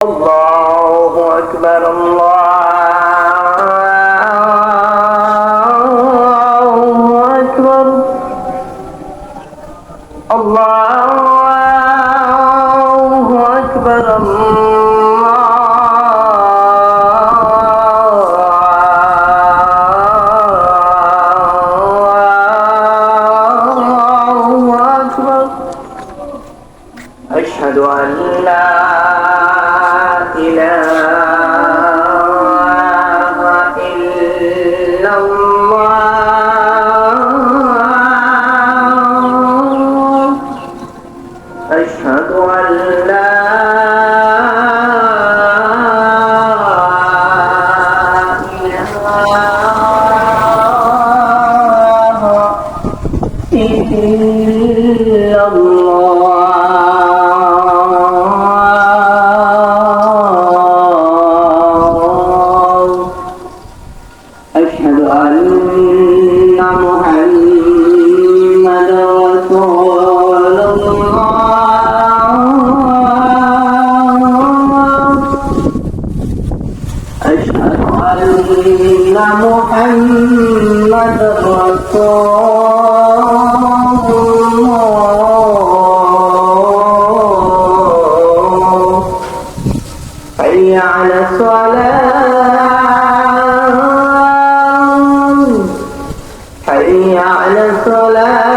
الله أكبر الله أكبر الله أكبر الله أكبر أشهد أن لا إله إلا الله أشهد أن لا إله إلا الله أشهد أن محمدا رسول الله أشهد أن محمدا رسول الله حي على الصلاة حي على الصلاة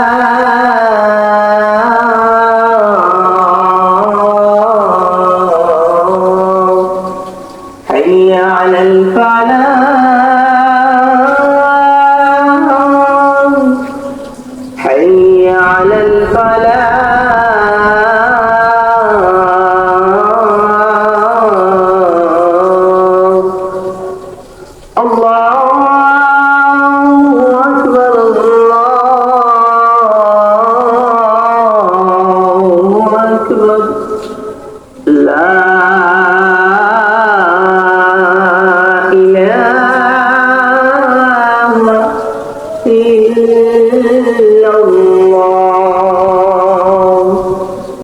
حي على الفلاح حي على الفلاح الله أكبر الله أكبر لا